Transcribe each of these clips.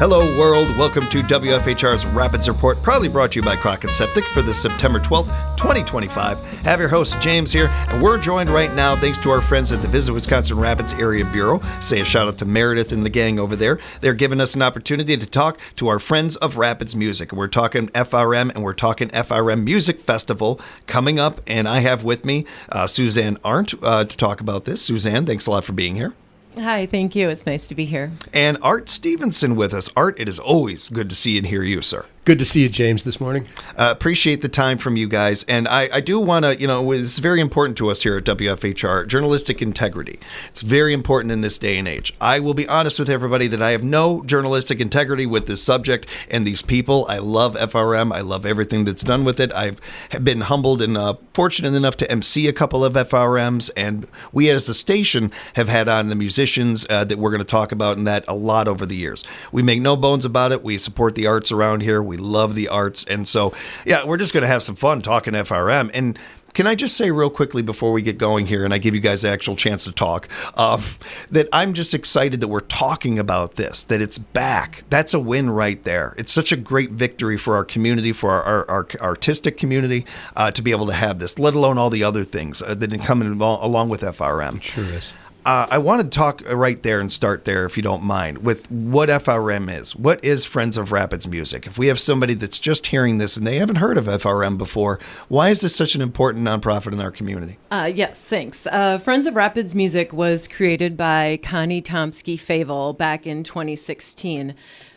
Hello, world. Welcome to WFHR's Rapids Report, proudly brought to you by Crockett Septic for the September 12th, 2025. I have your host, James, here, and we're joined right now thanks to our friends at the Visit Wisconsin Rapids Area Bureau. Say a shout out to Meredith and the gang over there. They're giving us an opportunity to talk to our friends of Rapids Music. And we're talking FRM, and we're talking FRM Music Festival coming up. And I have with me Suzanne Arndt to talk about this. Suzanne, thanks a lot for being here. Hi, thank you. It's nice to be here. And Art Stevenson with us. Art, it is always good to see and hear you, sir. Good to see you, James, this morning. Appreciate the time from you guys. And I do want to, it's very important to us here at WFHR, journalistic integrity. It's very important in this day and age. I will be honest with everybody that I have no journalistic integrity with this subject and these people. I love FRM. I love everything that's done with it. I've been humbled and fortunate enough to MC a couple of FRMs. And we as a station have had on the musicians that we're going to talk about in that a lot over the years. We make no bones about it. We support the arts around here. We love the arts. And so, yeah, we're just going to have some fun talking FRM. And can I just say real quickly before we get going here, and I give you guys the actual chance to talk, that I'm just excited that we're talking about this, that it's back. That's a win right there. It's such a great victory for our community, for our artistic community, to be able to have this, let alone all the other things that come along with FRM. Sure is. I want to talk right there and start there, if you don't mind, with what FRM is. What is Friends of Rapids Music? If we have somebody that's just hearing this and they haven't heard of FRM before, why is this such an important nonprofit in our community? Yes, thanks. Friends of Rapids Music was created by Connie Tomsky-Favel back in 2016.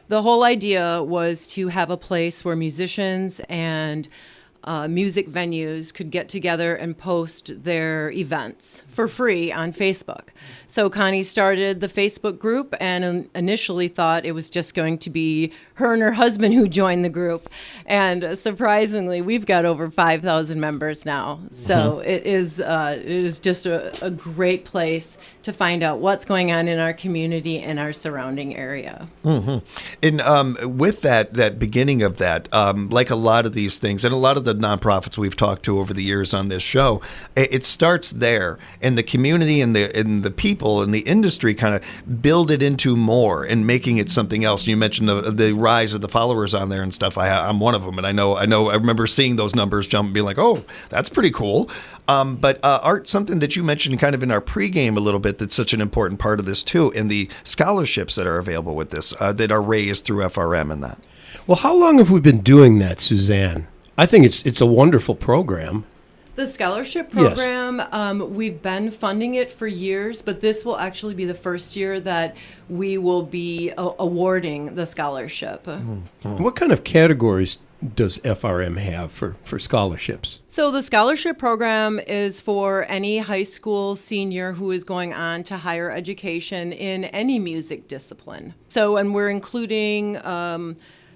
The whole idea was to have a place where musicians and music venues could get together and post their events for free on Facebook. So Connie started the Facebook group and initially thought it was just going to be her and her husband who joined the group. And surprisingly, we've got over 5,000 members now. So it is just a great place to find out what's going on in our community and our surrounding area. Mm-hmm. And with that beginning of that, like a lot of these things, and a lot of the nonprofits we've talked to over the years on this show, it starts there, and the community and the people and the industry kind of build it into more and making it something else. You mentioned the rise of the followers on there and stuff. I'm one of them, and I remember seeing those numbers jump and being like, oh, that's pretty cool. But Art, something that you mentioned kind of in our pregame a little bit that's such an important part of this too, and the scholarships that are available with this that are raised through FRM and that. Well, how long have we been doing that, Suzanne? I think it's a wonderful program. The scholarship program, we've been funding it for years, but this will actually be the first year that we will be awarding the scholarship. Mm-hmm. What kind of categories does FRM have for scholarships? So the scholarship program is for any high school senior who is going on to higher education in any music discipline. So, and we're including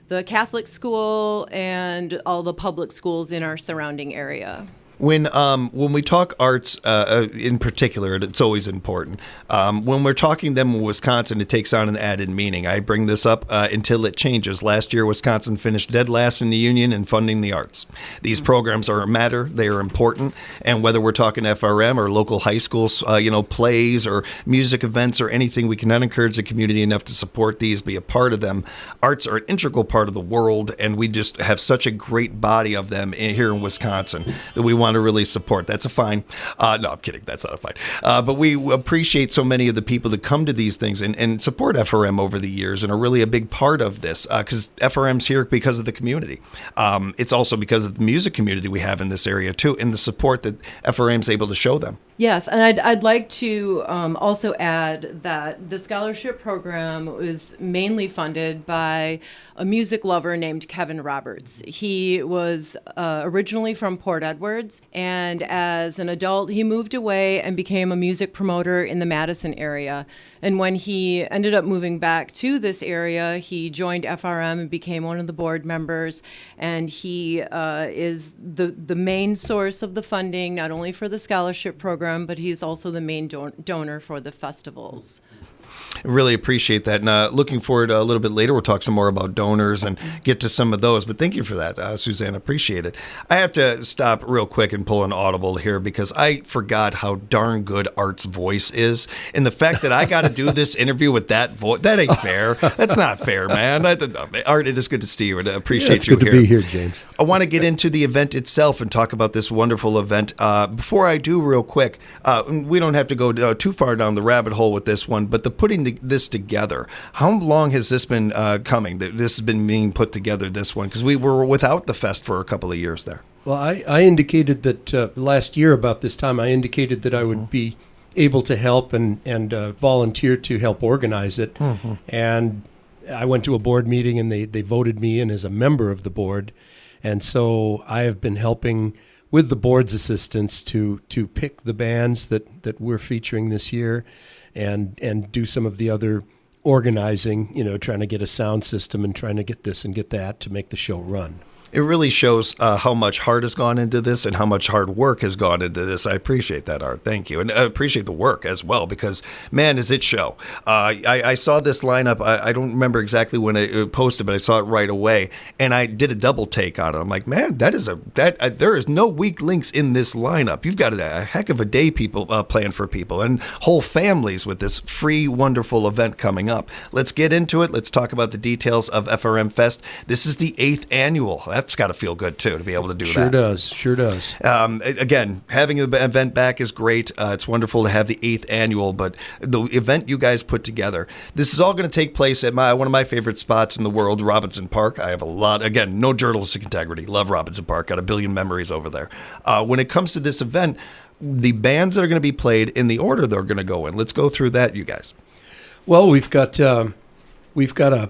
the Catholic school and all the public schools in our surrounding area. When we talk arts in particular, it's always important. When we're talking them in Wisconsin, it takes on an added meaning. I bring this up until it changes. Last year, Wisconsin finished dead last in the union in funding the arts. These programs are a matter. They are important. And whether we're talking FRM or local high schools, plays or music events or anything, we cannot encourage the community enough to support these, be a part of them. Arts are an integral part of the world, and we just have such a great body of them here in Wisconsin that we want to really support. That's a fine. No, I'm kidding. That's not a fine. But we appreciate so many of the people that come to these things and support FRM over the years and are really a big part of this because FRM's here because of the community. It's also because of the music community we have in this area too, and the support that FRM's able to show them. Yes, and I'd like to also add that the scholarship program was mainly funded by a music lover named Kevin Roberts. He was originally from Port Edwards, and as an adult, he moved away and became a music promoter in the Madison area. And when he ended up moving back to this area, he joined FRM and became one of the board members. And he is the main source of the funding, not only for the scholarship program, program, but he's also the main donor for the festivals. Really appreciate that. And looking forward a little bit later, we'll talk some more about donors and get to some of those. But thank you for that, Suzanne. Appreciate it. I have to stop real quick and pull an audible here because I forgot how darn good Art's voice is. And the fact that I got to do this interview with that voice, that ain't fair. That's not fair, man. Art, it is good to see you and appreciate it's you good here. to be here, James. I want to get into the event itself and talk about this wonderful event. Before I do, real quick, we don't have to go too far down the rabbit hole with this one, but the putting this together, how long has this been coming? This has been being put together, this one, because we were without the fest for a couple of years there. Well, I indicated that last year about this time, I indicated that I would be able to help and volunteer to help organize it. Mm-hmm. And I went to a board meeting and they voted me in as a member of the board. And so I have been helping with the board's assistance to pick the bands that we're featuring this year and do some of the other organizing, trying to get a sound system and trying to get this and get that to make the show run. It really shows how much heart has gone into this and how much hard work has gone into this. I appreciate that, Art. Thank you. And I appreciate the work as well because, man, does it show. I saw this lineup. I don't remember exactly when it posted, but I saw it right away. And I did a double take on it. I'm like, man, there is no weak links in this lineup. You've got a heck of a day planned for people and whole families with this free, wonderful event coming up. Let's get into it. Let's talk about the details of FRM Fest. This is the 8th annual. That's got to feel good, too, to be able to do that. Sure does. Again, having the event back is great. It's wonderful to have the 8th annual, but the event you guys put together, this is all going to take place at one of my favorite spots in the world, Robinson Park. I have a lot, again, no journalistic integrity. Love Robinson Park. Got a billion memories over there. When it comes to this event, the bands that are going to be played in the order they're going to go in, let's go through that, you guys. Well, we've got a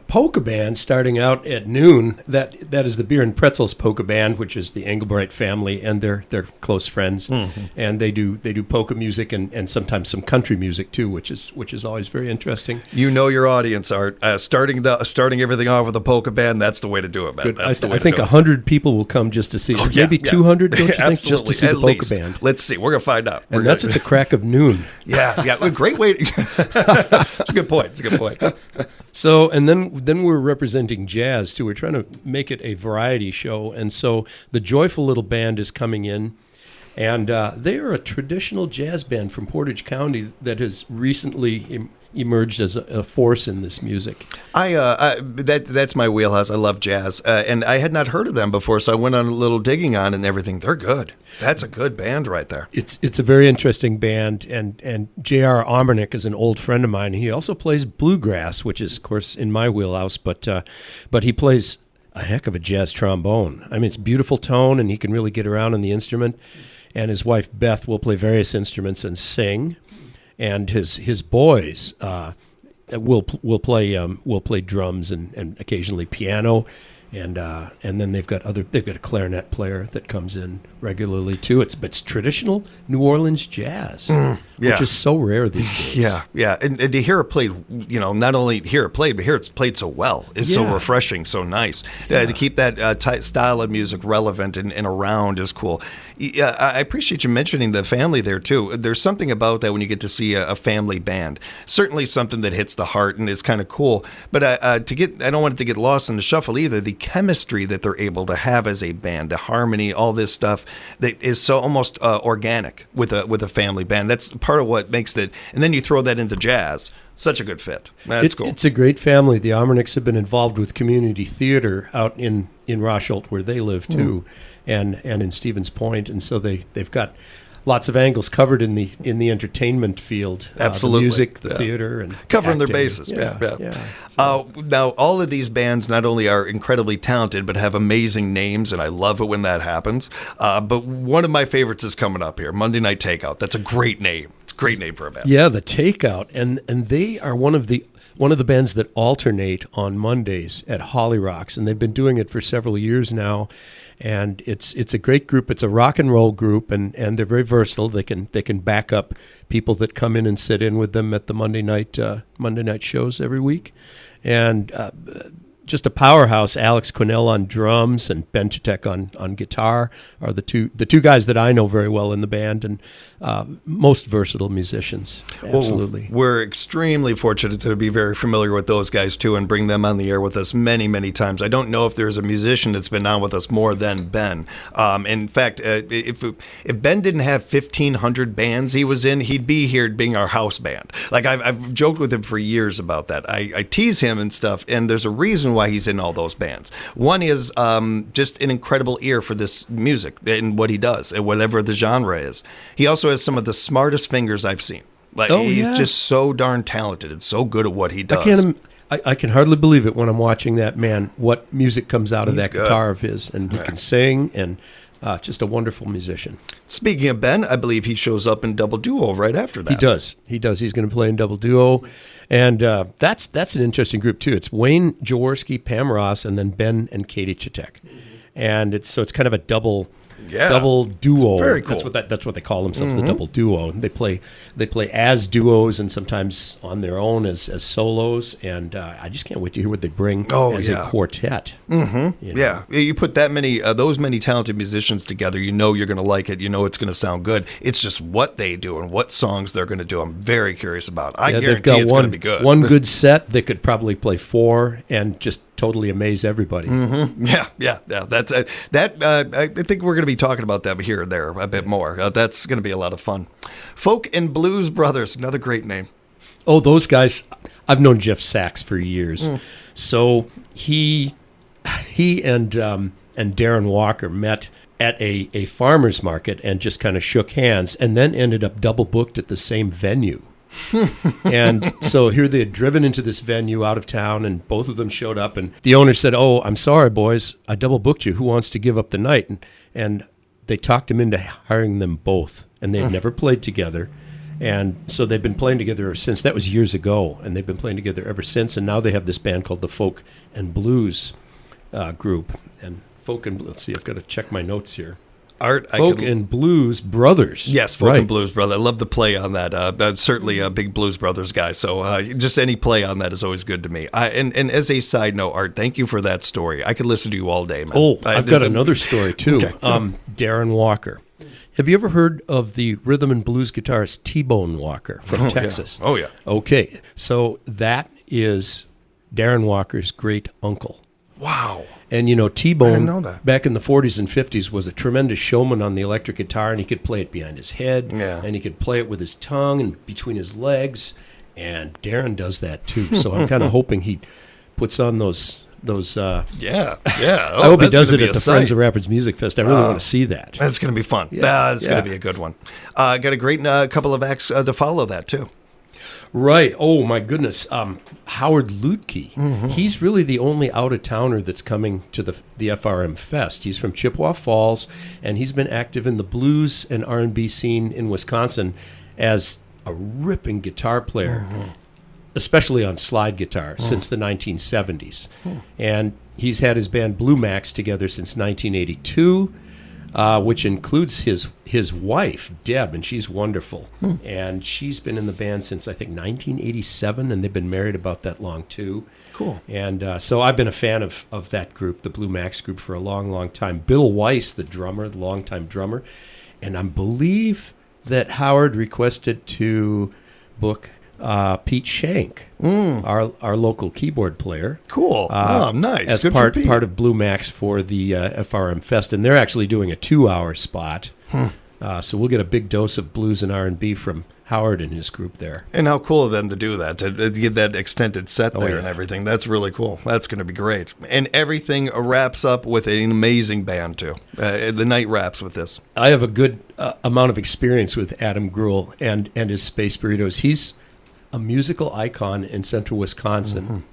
polka band starting out at noon. That is the Beer and Pretzels polka band, which is the Engelbright family and their close friends. Mm-hmm. And they do polka music and sometimes some country music too, which is always very interesting. You know your audience, Art. Starting everything off with a polka band, that's the way to do it, man. Good. That's the way I think 100 people will come just to see it. Maybe 200, don't you think, just to see the polka band? Let's see. We're going to find out. And that's at the crack of noon. Yeah. A great way. It's a good point. So, and then we're representing jazz, too. We're trying to make it a variety show. And so the Joyful Little Band is coming in. And they are a traditional jazz band from Portage County that has recently emerged as a force in this music. That's my wheelhouse. I love jazz. And I had not heard of them before, so I went on a little digging on and everything. They're good. That's a good band right there. It's a very interesting band, and J.R. Omernick is an old friend of mine. He also plays bluegrass, which is, of course, in my wheelhouse, but he plays a heck of a jazz trombone. I mean, it's beautiful tone, and he can really get around on the instrument. And his wife, Beth, will play various instruments and sing. And his boys will play drums and occasionally piano, and then they've got a clarinet player that comes in regularly too. It's traditional New Orleans jazz, which is so rare these days. Yeah, and to hear it played, not only hear it played, but hear it's played so well is so refreshing, so nice. To keep that style of music relevant and around is cool. I appreciate you mentioning the family there too. There's something about that when you get to see a family band. Certainly something that hits the heart and is kind of cool. But I don't want it to get lost in the shuffle either. The chemistry that they're able to have as a band, the harmony, all this stuff that is so almost organic with a family band. That's part of what makes it. And then you throw that into jazz. Such a good fit. That's cool. It's a great family. The Omernicks have been involved with community theater out in Rosholt where they live too, and in Stevens Point, and so they've got lots of angles covered in the entertainment field. Absolutely, the music, the theater, and covering acting. their bases. Yeah. Now, all of these bands not only are incredibly talented, but have amazing names, and I love it when that happens. But one of my favorites is coming up here, Monday Night Takeout. That's a great name. It's a great name for a band. Yeah, the Takeout, and they are one of the bands that alternate on Mondays at Holly Rocks, and they've been doing it for several years now. And it's a great group. It's a rock and roll group, and they're very versatile. They can back up people that come in and sit in with them at the Monday night shows every week. And just a powerhouse. Alex Quinnell on drums and Ben Chatek on guitar are the two guys that I know very well in the band, and most versatile musicians. Absolutely. Well, we're extremely fortunate to be very familiar with those guys too, and bring them on the air with us many, many times. I don't know if there's a musician that's been on with us more than Ben. In fact, if Ben didn't have 1,500 bands he was in, he'd be here being our house band. Like I've joked with him for years about that. I tease him and stuff, and there's a reason why he's in all those bands. One is just an incredible ear for this music and what he does, and whatever the genre is. He also has some of the smartest fingers I've seen. Like he's just so darn talented and so good at what he does. I can hardly believe it when I'm watching that man, what music comes out of He's that good. guitar of his, and he can sing, and just a wonderful musician. Speaking of Ben, I believe he shows up in Double Duo right after that. He does. He's going to play in Double Duo, and that's an interesting group too. It's Wayne Jaworski, Pam Ross, and then Ben and Katie Chatek, and it's kind of a double duo. It's very cool. That's what they call themselves, the double duo. They play as duos and sometimes on their own as solos, and I just can't wait to hear what they bring as a quartet. Yeah, you put that many those many talented musicians together, you know you're going to like it. You know it's going to sound good. It's just what they do and what songs they're going to do. I'm very curious about. I guarantee it's going to be good. One good set. They could probably play 4 and just totally amaze everybody. Yeah. That's that. I think we're going to be talking about that here and there a bit more. That's going to be a lot of fun. Folk and Blues Brothers, another great name. Oh, those guys! I've known Jeff Sachs for years. So he and Darren Walker met at a farmer's market and just kind of shook hands, and then ended up double booked at the same venue. And so here they had driven into this venue out of town, and both of them showed up, and the owner said, "Oh, I'm sorry, boys, I double booked you. Who wants to give up the night?" And they talked him into hiring them both, and they had never played together. And so they've been playing together ever since. That was years ago, and they've been playing together ever since. And now they have this band called the Folk and Blues group. And Folk and let's see, I've got to check my notes here. Folk and Blues Brothers. Yes, Folk and Blues Brothers. I love the play on that. That's certainly a big Blues Brothers guy. So just any play on that is always good to me. And as a side note, Art, thank you for that story. I could listen to you all day, man. Oh, I've got another story too. Okay. Darren Walker. Have you ever heard of the rhythm and blues guitarist T-Bone Walker from Texas? Yeah. Oh, yeah. Okay, so that is Darren Walker's great uncle. Wow. And, you know, T-Bone, I didn't know that. back in the 40s and 50s, was a tremendous showman on the electric guitar, and he could play it behind his head, and he could play it with his tongue and between his legs, and Darren does that too. So I'm kind of hoping he puts on those. Yeah. I hope he does it at the Friends of Rapids Music Fest. I really want to see that. That's going to be fun. That's going to be a good one. Got a great couple of acts to follow that too. Right. Oh, my goodness. Howard Lutke. He's really the only out-of-towner that's coming to the FRM Fest. He's from Chippewa Falls, and he's been active in the blues and R&B scene in Wisconsin as a ripping guitar player, especially on slide guitar, since the 1970s. And he's had his band Blue Max together since 1982. Which includes his wife, Deb, and she's wonderful. And she's been in the band since, I think, 1987, and they've been married about that long, too. Cool. And so I've been a fan of that group, the Blue Max group, for a long, long time. Bill Weiss, the drummer, the longtime drummer. And I believe that Howard requested to book Pete Shank, our local keyboard player. Cool. Nice. As Good part for Pete. of Blue Max for the FRM Fest, and they're actually doing a 2-hour spot. So we'll get a big dose of blues and R&B from Howard and his group there. And how cool of them to do that, to give that extended set there and everything. That's really cool. That's going to be great. And everything wraps up with an amazing band, too. The night wraps with this. I have a good amount of experience with Adam Gruhl and his Space Burritos. He's a musical icon in central Wisconsin,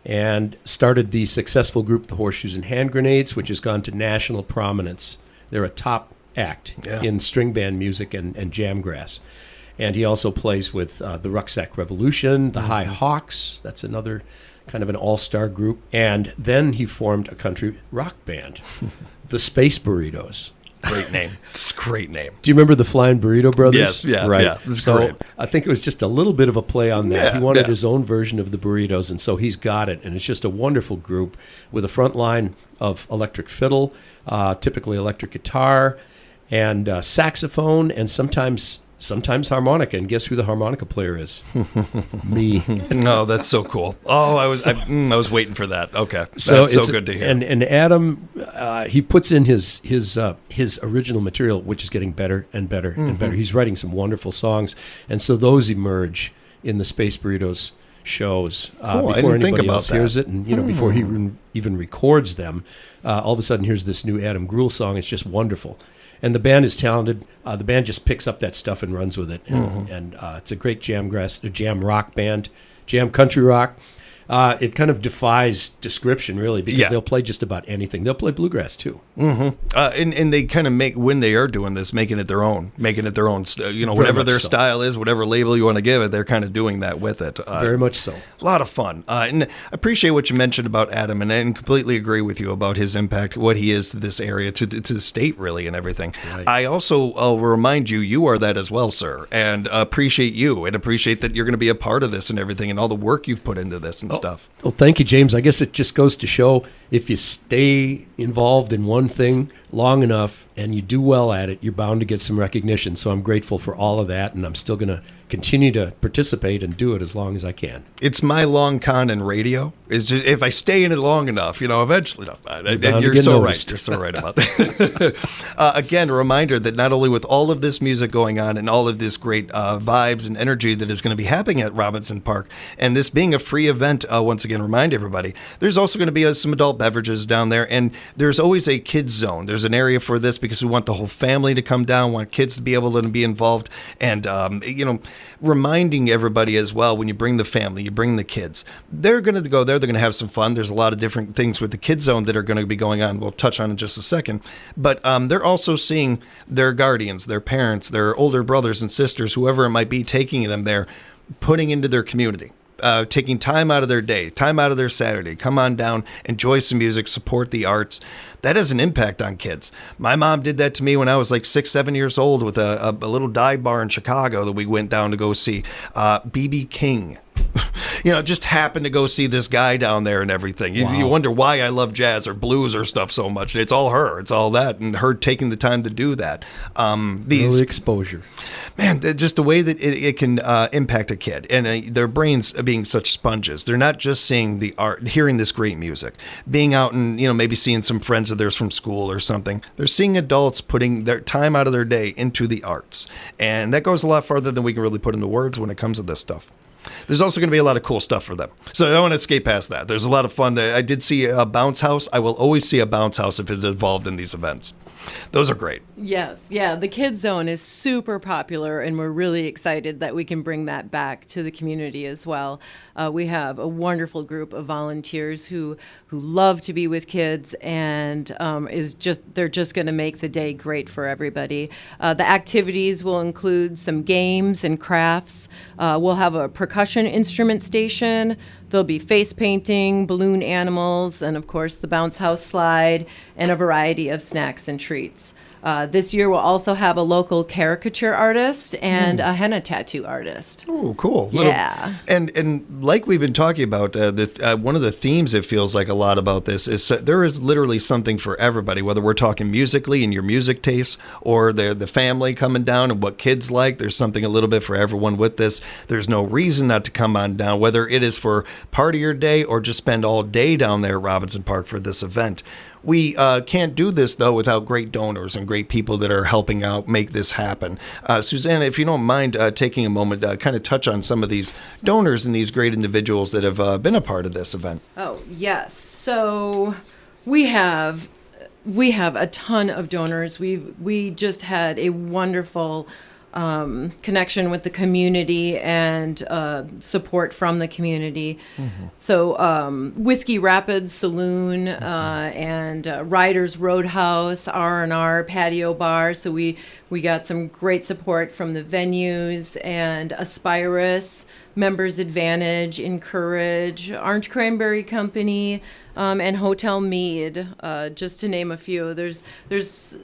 and started the successful group the Horseshoes and Hand Grenades, which has gone to national prominence. They're a top act in string band music and jamgrass. And he also plays with the Rucksack Revolution, the High Hawks. That's another kind of an all-star group. And then he formed a country rock band, the Space Burritos. Great name. Just great name. Do you remember the Flying Burrito Brothers? Yes, yeah, right. yeah. It was So great. I think it was just a little bit of a play on that. Yeah, He wanted yeah. his own version of the burritos, and so he's got it. And it's just a wonderful group with a front line of electric fiddle, typically electric guitar, and saxophone, and sometimes harmonica. And guess who the harmonica player is? Me. No, that's so cool. Oh, I was waiting for that. Okay, that's So so it's- good to hear. And Adam, he puts in his original material, which is getting better and better and better. He's writing some wonderful songs, and so those emerge in the Space Burritos shows Cool, I before didn't think anybody about else that. hears it, and before he even records them. All of a sudden, here's this new Adam Grule song. It's just wonderful. And the band is talented. The band just picks up that stuff and runs with it. And it's a great jam rock band, jam country rock. It kind of defies description, really, because Yeah. they'll play just about anything. They'll play bluegrass, too. And they kind of make, when they are doing this, making it their own, whatever much their so. style is, whatever label you want to give it, they're kind of doing that with it. Very much so. A lot of fun. And I appreciate what you mentioned about Adam, and I completely agree with you about his impact, what he is to this area, to the state, really, and everything. Right. I also will remind you, you are that as well, sir, and appreciate you, and appreciate that you're going to be a part of this and everything, and all the work you've put into this and stuff. Well, thank you, James. I guess it just goes to show if you stay involved in one thing long enough and you do well at it, you're bound to get some recognition. So I'm grateful for all of that, and I'm still going to continue to participate and do it as long as I can. It's my long con in radio. Is just, if I stay in it long enough, eventually. bound to You're get so noticed. right. You're so right about that. Again, a reminder that not only with all of this music going on and all of this great vibes and energy that is going to be happening at Robinson Park, and this being a free event, once again, remind everybody, there's also going to be some adult beverages down there, and there's always a kids zone. There's an area for this because we want the whole family to come down, want kids to be able to be involved, and reminding everybody as well, when you bring the family, you bring the kids, they're going to go there, they're going to have some fun. There's a lot of different things with the kids zone that are going to be going on. We'll touch on in just a second, but they're also seeing their guardians, their parents, their older brothers and sisters, whoever it might be, taking them there, putting into their community. Taking time out of their day, time out of their Saturday, come on down, enjoy some music, support the arts. That has an impact on kids. My mom did that to me when I was like 6, 7 years old with a little dive bar in Chicago that we went down to go see. B.B. King. Just happened to go see this guy down there and everything. You wonder why I love jazz or blues or stuff so much. It's all her. It's all that. And her taking the time to do that. Early exposure. Man, just the way that it can impact a kid, and their brains being such sponges. They're not just seeing the art, hearing this great music, being out and maybe seeing some friends of theirs from school or something. They're seeing adults putting their time out of their day into the arts, and that goes a lot farther than we can really put into words when it comes to this stuff. There's also going to be a lot of cool stuff for them. So I don't want to escape past that. There's a lot of fun. I did see a bounce house. I will always see a bounce house if it's involved in these events. Those are great. Yes, yeah. The Kids Zone is super popular, and we're really excited that we can bring that back to the community as well. We have a wonderful group of volunteers who love to be with kids, and they're just going to make the day great for everybody. The activities will include some games and crafts. We'll have a percussion instrument station. There'll be face painting, balloon animals, and of course the bounce house slide, and a variety of snacks and treats. This year we'll also have a local caricature artist and a henna tattoo artist. Oh, cool. Yeah. And like we've been talking about, one of the themes it feels like a lot about this is there is literally something for everybody, whether we're talking musically and your music tastes or the family coming down and what kids like. There's something a little bit for everyone with this. There's no reason not to come on down, whether it is for part of your day or just spend all day down there at Robinson Park for this event. We can't do this, though, without great donors and great people that are helping out make this happen. Susanna, if you don't mind taking a moment, kind of touch on some of these donors and these great individuals that have been a part of this event. Oh, yes. So we have a ton of donors. We just had a wonderful connection with the community and support from the community. Mm-hmm. So Whiskey Rapids Saloon and Riders Roadhouse, R&R Patio Bar. So we got some great support from the venues, and Aspirus, Members Advantage, Encourage, Orange Cranberry Company, and Hotel Mead, just to name a few. There's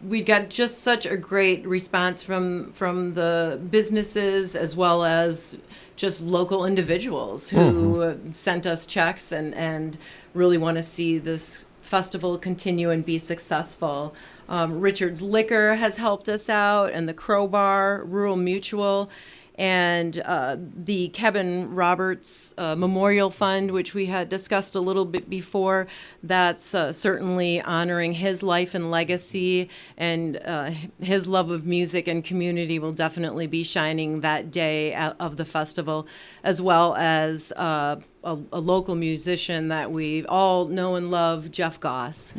we got just such a great response from the businesses as well as just local individuals who sent us checks and really want to see this festival continue and be successful. Richard's Liquor has helped us out, and the Crowbar, Rural Mutual, and the Kevin Roberts Memorial Fund, which we had discussed a little bit before. That's certainly honoring his life and legacy, and his love of music and community will definitely be shining that day of the festival, as well as a local musician that we all know and love, Jeff Goss.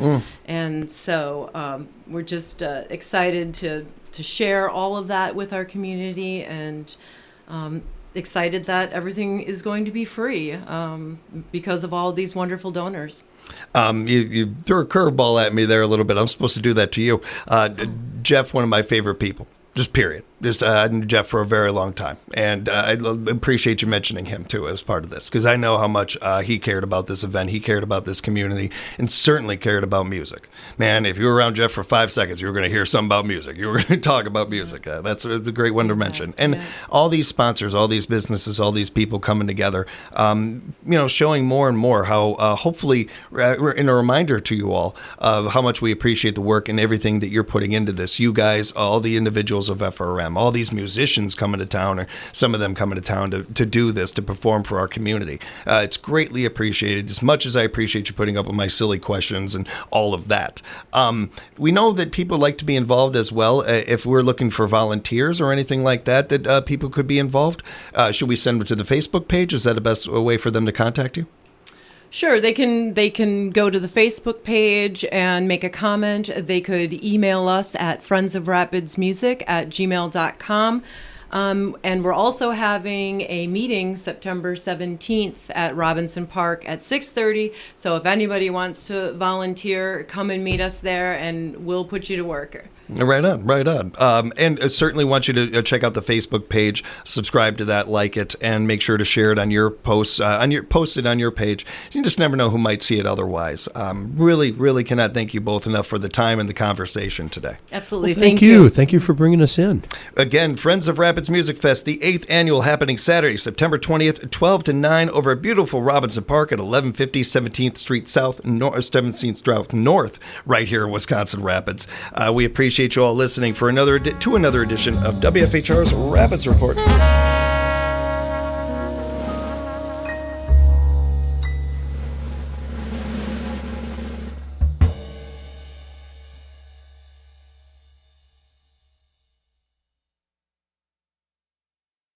And so we're just excited to share all of that with our community, and excited that everything is going to be free because of all these wonderful donors. You threw a curveball at me there a little bit. I'm supposed to do that to you. Jeff, one of my favorite people. Just period. Just I knew Jeff for a very long time, and I appreciate you mentioning him too as part of this, because I know how much he cared about this event. He cared about this community, and certainly cared about music. Man, if you were around Jeff for 5 seconds, you were going to hear something about music. You were going to talk about music. That's a great one to mention. And all these sponsors, all these businesses, all these people coming together, showing more and more how hopefully in a reminder to you all of how much we appreciate the work and everything that you're putting into this. You guys, all the individuals of FRM, all these musicians coming to town, or some of them coming to town to do this, to perform for our community. It's greatly appreciated, as much as I appreciate you putting up with my silly questions and all of that. We know that people like to be involved as well. If we're looking for volunteers or anything like that people could be involved, should we send them to the Facebook page? Is that the best way for them to contact you? Sure, they can go to the Facebook page and make a comment. They could email us at friendsofrapidsmusic@gmail.com. And we're also having a meeting September 17th at Robinson Park at 6:30. So if anybody wants to volunteer, come and meet us there, and we'll put you to work. Right on. And I certainly want you to check out the Facebook page, subscribe to that, like it, and make sure to share it on your posts, post it on your page. You just never know who might see it otherwise. Really, really cannot thank you both enough for the time and the conversation today. Absolutely. Well, thank you. Thank you for bringing us in. Again, Friends of Rapids Music Fest, the 8th annual, happening Saturday, September 20th, 12 to 9 over at beautiful Robinson Park at 1150 17th Street South, 17th Street North, right here in Wisconsin Rapids. We appreciate you all listening to another edition of WFHR's Rapids Report.